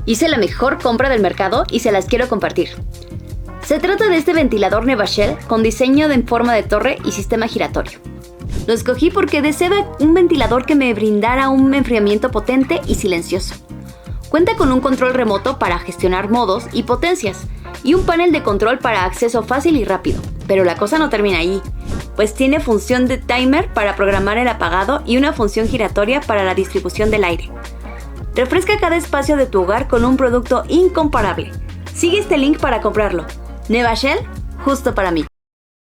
Hice la mejor compra del mercado y se las quiero compartir. Se trata de este ventilador Nevashell con diseño en forma de torre y sistema giratorio. Lo escogí porque deseaba un ventilador que me brindara un enfriamiento potente y silencioso. Cuenta con un control remoto para gestionar modos y potencias y un panel de control para acceso fácil y rápido. Pero la cosa no termina ahí, pues tiene función de timer para programar el apagado y una función giratoria para la distribución del aire. Refresca cada espacio de tu hogar con un producto incomparable. Sigue este link para comprarlo. Nevashell, justo para mí.